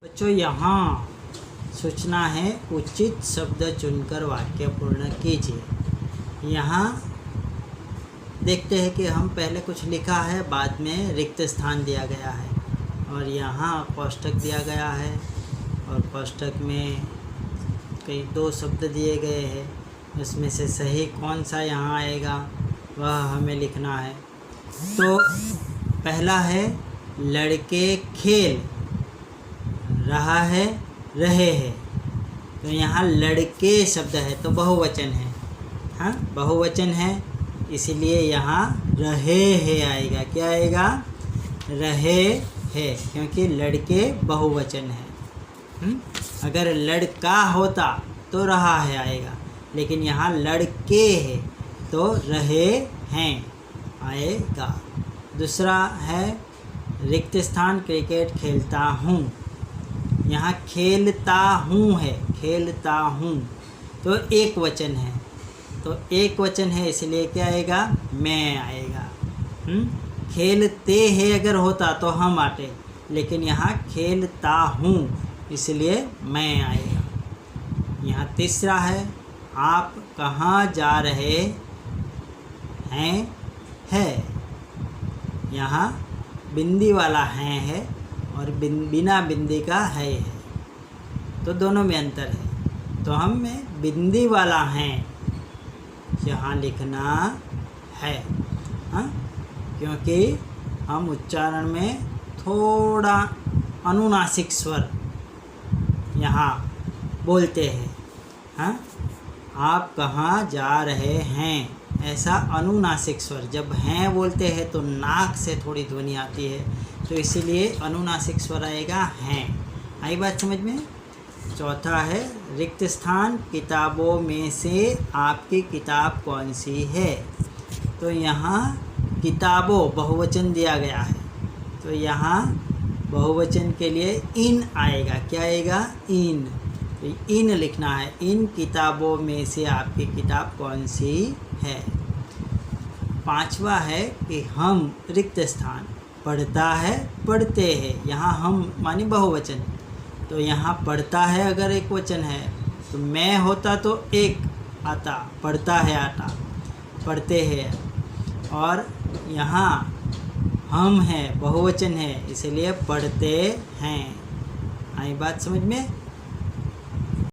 बच्चों यहाँ सूचना है, उचित शब्द चुनकर वाक्य पूर्ण कीजिए। यहाँ देखते हैं कि हम पहले कुछ लिखा है, बाद में रिक्त स्थान दिया गया है और यहाँ कोष्ठक दिया गया है और कोष्ठक में कई 2 शब्द दिए गए हैं। उसमें से सही कौन सा यहाँ आएगा वह हमें लिखना है। तो पहला है लड़के खेल रहा है रहे हैं, तो यहाँ लड़के शब्द है तो बहुवचन है। हाँ, बहुवचन है इसलिए यहाँ रहे हैं आएगा। क्या आएगा? रहे हैं, क्योंकि लड़के बहुवचन है। अगर लड़का होता तो रहा है आएगा, लेकिन यहाँ लड़के है तो रहे हैं आएगा। दूसरा है रिक्त स्थान क्रिकेट खेलता हूँ। यहाँ खेलता हूँ है, खेलता हूँ तो एक वचन है, तो एक वचन है इसलिए क्या आएगा? मैं आएगा। खेलते हैं अगर होता तो हम आते, लेकिन यहाँ खेलता हूँ इसलिए मैं आएगा। यहाँ तीसरा है आप कहाँ जा रहे हैं है। यहाँ बिंदी वाला है और बिना बिंदी का है, तो दोनों में अंतर है। तो हमें बिंदी वाला है यहाँ लिखना है। हाँ, क्योंकि हम उच्चारण में थोड़ा अनुनासिक स्वर यहाँ बोलते हैं। हाँ, आप कहाँ जा रहे हैं, ऐसा अनुनासिक स्वर। जब हैं बोलते हैं तो नाक से थोड़ी ध्वनि आती है, तो इसीलिए अनुनासिक स्वर आएगा हैं। आई बात समझ में? चौथा है रिक्त स्थान किताबों में से आपकी किताब कौन सी है। तो यहाँ किताबों बहुवचन दिया गया है, तो यहाँ बहुवचन के लिए इन आएगा। क्या आएगा? इन। तो इन लिखना है, इन किताबों में से आपकी किताब कौन सी है। पांचवा है कि हम रिक्त स्थान पढ़ता है पढ़ते हैं। यहाँ हम मानी बहुवचन, तो यहाँ पढ़ता है अगर एक वचन है तो मैं होता तो एक आता, पढ़ता है आता, पढ़ते हैं। और यहाँ हम हैं बहुवचन है इसलिए पढ़ते हैं। आई बात समझ में?